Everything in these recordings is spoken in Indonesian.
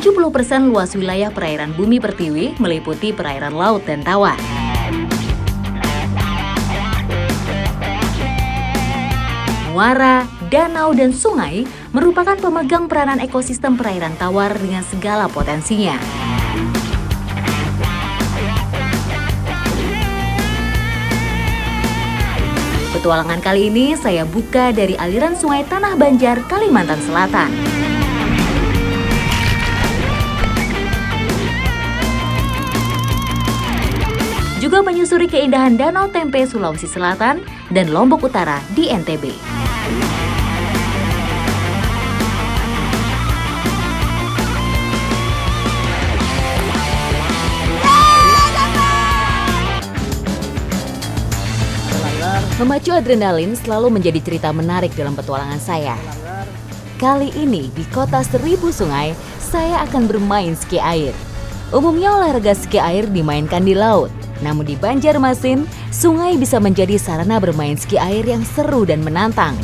70% luas wilayah perairan Bumi Pertiwi meliputi perairan laut dan tawar. Muara, danau, dan sungai merupakan pemegang peranan ekosistem perairan tawar dengan segala potensinya. Petualangan kali ini saya buka dari aliran sungai Tanah Banjar, Kalimantan Selatan. Juga menyusuri keindahan Danau Tempe, Sulawesi Selatan, dan Lombok Utara di NTB. Memacu adrenalin selalu menjadi cerita menarik dalam petualangan saya. Kali ini di kota 1000 sungai, saya akan bermain ski air. Umumnya olahraga ski air dimainkan di laut. Namun di Banjarmasin, sungai bisa menjadi sarana bermain ski air yang seru dan menantang.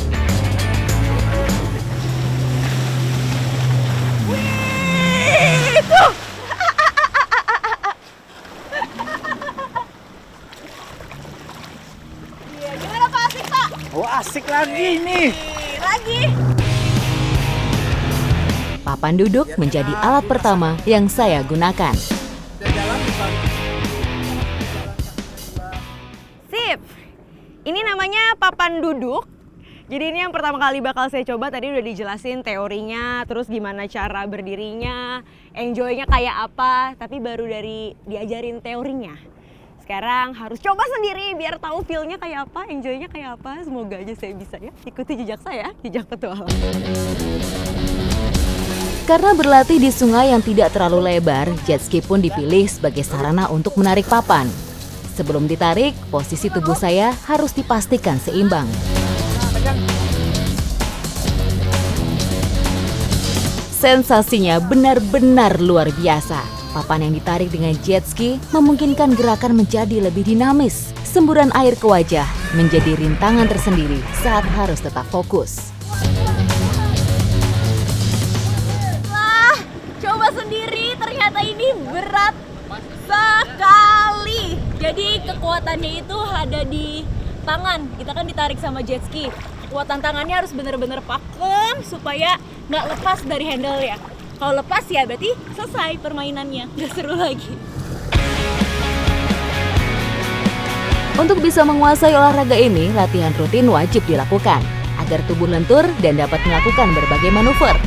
Gimana Pak, asik Pak? Oh, asik lagi nih. Lagi. Papan duduk menjadi alat pertama yang saya gunakan. Sip. Ini namanya papan duduk. Jadi ini yang pertama kali bakal saya coba. Tadi udah dijelasin teorinya, terus gimana cara berdirinya, enjoy-nya kayak apa. Tapi baru dari diajarin teorinya. Sekarang harus coba sendiri biar tahu feel-nya kayak apa, enjoy-nya kayak apa. Semoga aja saya bisa ya. Ikuti jejak saya, jejak petualang. Karena berlatih di sungai yang tidak terlalu lebar, jet ski pun dipilih sebagai sarana untuk menarik papan. Sebelum ditarik, posisi tubuh saya harus dipastikan seimbang. Sensasinya benar-benar luar biasa. Papan yang ditarik dengan jet ski memungkinkan gerakan menjadi lebih dinamis. Semburan air ke wajah menjadi rintangan tersendiri saat harus tetap fokus. Wah, coba sendiri ternyata ini berat sekali. Jadi kekuatannya itu ada di tangan. Kita kan ditarik sama jet ski. Kekuatan tangannya harus benar-benar pakem supaya nggak lepas dari handle ya. Kalau lepas ya berarti selesai permainannya, nggak seru lagi. Untuk bisa menguasai olahraga ini, latihan rutin wajib dilakukan agar tubuh lentur dan dapat melakukan berbagai manuver.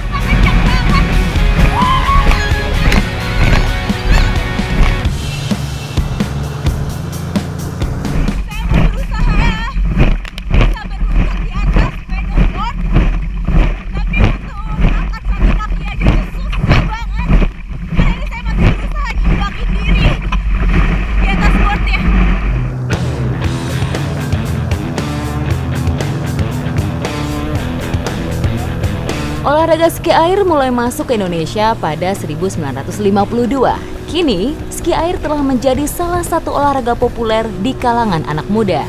Olahraga ski air mulai masuk ke Indonesia pada 1952. Kini, ski air telah menjadi salah satu olahraga populer di kalangan anak muda.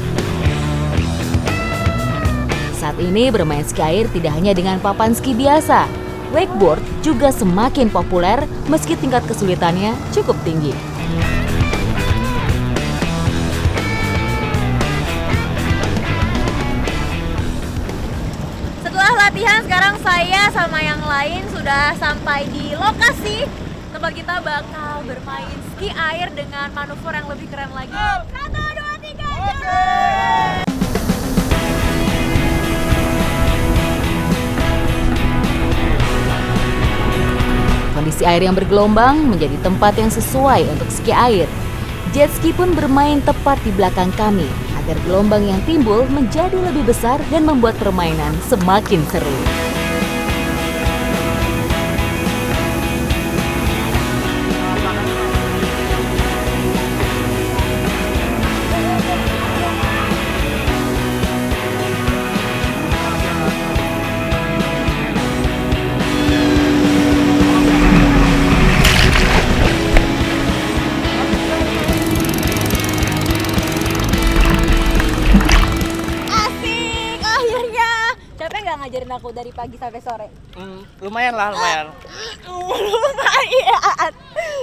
Saat ini bermain ski air tidak hanya dengan papan ski biasa. Wakeboard juga semakin populer meski tingkat kesulitannya cukup tinggi. Latihan sekarang saya sama yang lain sudah sampai di lokasi tempat kita bakal bermain ski air dengan manuver yang lebih keren lagi. 1, 2, 3, jalan! Kondisi air yang bergelombang menjadi tempat yang sesuai untuk ski air. Jet ski pun bermain tepat di belakang kami, agar gelombang yang timbul menjadi lebih besar dan membuat permainan semakin seru. ngajarin aku dari pagi sampai sore? Lumayan lah, lumayan. Lumayan.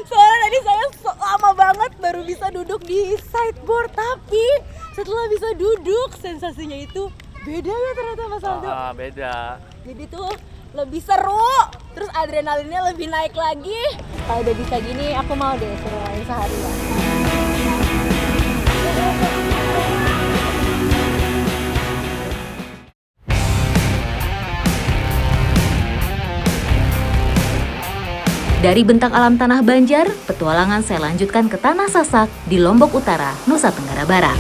Soalnya tadi saya lama banget baru bisa duduk di sideboard, tapi setelah bisa duduk sensasinya itu beda ya ternyata Mas Aldo. Beda. Jadi tuh lebih seru, terus adrenalinnya lebih naik lagi. Kalau udah bisa gini, aku mau deh suruh main seharian. Dari bentang alam Tanah Banjar, petualangan saya lanjutkan ke Tanah Sasak di Lombok Utara, Nusa Tenggara Barat.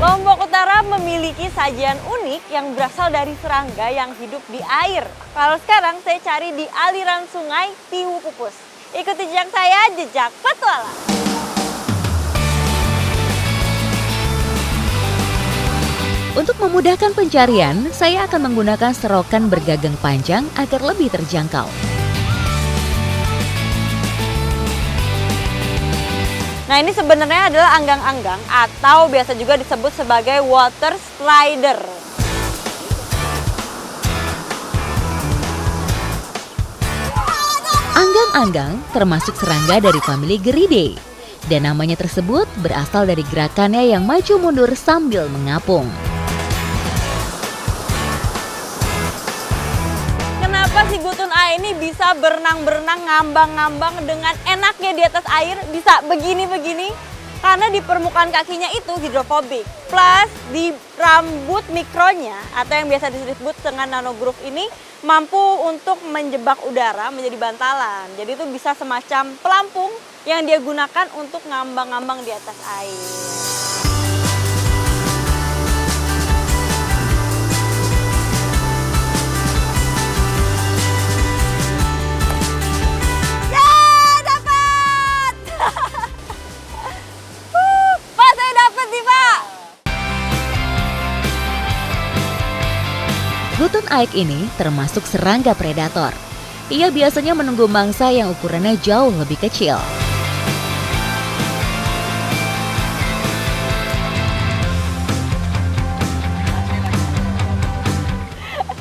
Lombok Utara memiliki sajian unik yang berasal dari serangga yang hidup di air. Kalau sekarang saya cari di aliran sungai Tiwu Pupus. Ikuti jejak saya, jejak petualang. Untuk memudahkan pencarian, saya akan menggunakan serokan bergagang panjang agar lebih terjangkau. Nah, ini sebenarnya adalah anggang-anggang atau biasa juga disebut sebagai water slider. Anggang-anggang termasuk serangga dari famili Geridae, dan namanya tersebut berasal dari gerakannya yang maju mundur sambil mengapung. Kenapa si Gutun A ini bisa berenang-berenang, ngambang-ngambang dengan enaknya di atas air, bisa begini-begini? Karena di permukaan kakinya itu hidrofobik. Plus di rambut mikronya atau yang biasa disebut dengan nanogroove ini mampu untuk menjebak udara menjadi bantalan. Jadi itu bisa semacam pelampung yang dia gunakan untuk ngambang-ngambang di atas air. Gutun Aik ini termasuk serangga predator. Ia biasanya menunggu mangsa yang ukurannya jauh lebih kecil.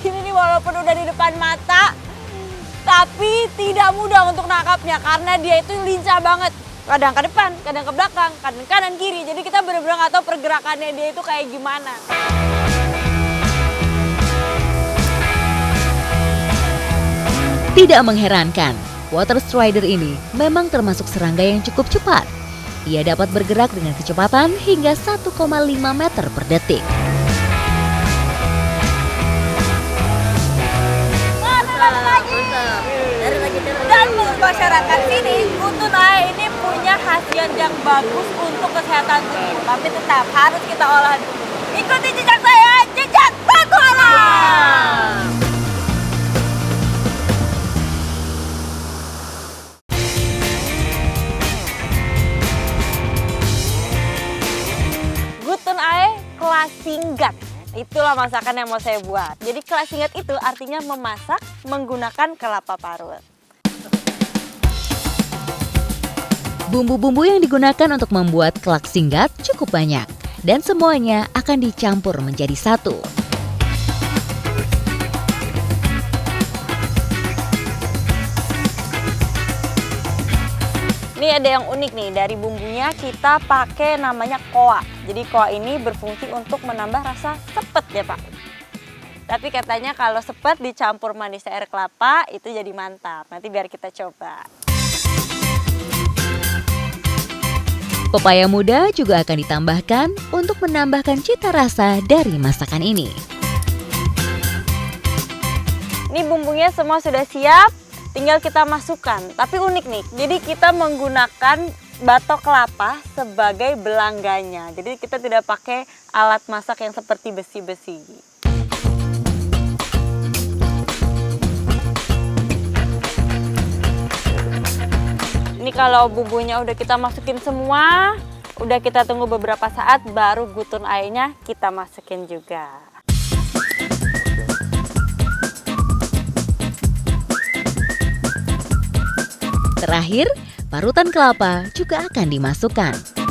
Ini nih walaupun udah di depan mata, tapi tidak mudah untuk nangkapnya karena dia itu lincah banget. Kadang ke depan, kadang ke belakang, kadang kanan kiri. Jadi kita benar-benar nggak tahu pergerakannya dia itu kayak gimana. Tidak mengherankan, water strider ini memang termasuk serangga yang cukup cepat. Ia dapat bergerak dengan kecepatan hingga 1,5 meter per detik. Dan menurut masyarakat sini, Gutun A ini punya khasiat yang bagus untuk kesehatan tubuh. Tapi tetap harus kita olah dulu. Ikuti jejak saya, jejak petualang! Gutun A kelas singkat. Itulah masakan yang mau saya buat. Jadi kelas singkat itu artinya memasak menggunakan kelapa parut. Bumbu-bumbu yang digunakan untuk membuat kelak singgat cukup banyak, dan semuanya akan dicampur menjadi satu. Ini ada yang unik nih, dari bumbunya kita pakai namanya koa. Jadi koa ini berfungsi untuk menambah rasa sepet ya Pak. Tapi katanya kalau sepet dicampur manis air kelapa itu jadi mantap. Nanti biar kita coba. Pepaya muda juga akan ditambahkan untuk menambahkan cita rasa dari masakan ini. Ini bumbunya semua sudah siap, tinggal kita masukkan. Tapi unik nih, jadi kita menggunakan batok kelapa sebagai belangganya. Jadi kita tidak pakai alat masak yang seperti besi-besi. Ini kalau bumbunya udah kita masukin semua, udah kita tunggu beberapa saat, baru Gutun A-nya kita masukin juga. Terakhir, parutan kelapa juga akan dimasukkan.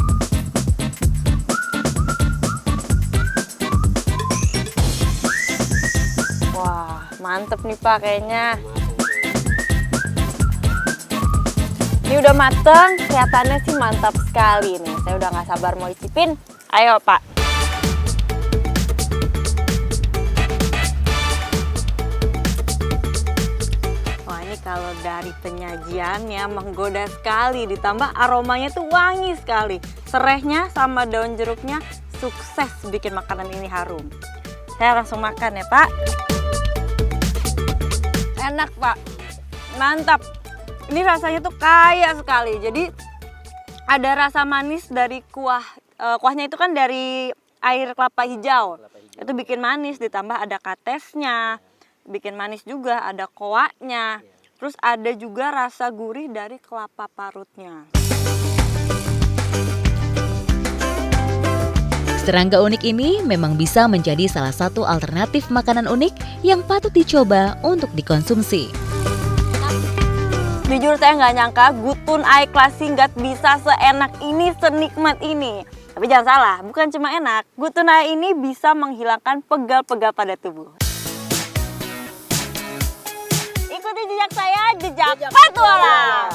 Mantep nih Pak kayaknya. Ini udah mateng, kelihatannya sih mantap sekali nih. Saya udah nggak sabar mau icipin. Ayo Pak. Wah ini kalau dari penyajiannya menggoda sekali, ditambah aromanya tuh wangi sekali. Serehnya sama daun jeruknya sukses bikin makanan ini harum. Saya langsung makan ya Pak. Enak Pak, mantap. Ini rasanya tuh kaya sekali. Jadi ada rasa manis dari kuah. Kuahnya itu kan dari air kelapa hijau. Itu bikin manis, ditambah ada katesnya. Bikin manis juga, ada koaknya. Terus ada juga rasa gurih dari kelapa parutnya. Serangga unik ini memang bisa menjadi salah satu alternatif makanan unik yang patut dicoba untuk dikonsumsi. Jujur saya nggak nyangka gutun eye classy nggak bisa seenak ini, senikmat ini. Tapi jangan salah, bukan cuma enak, gutun eye ini bisa menghilangkan pegal-pegal pada tubuh. Ikuti jejak saya, jejak petualang.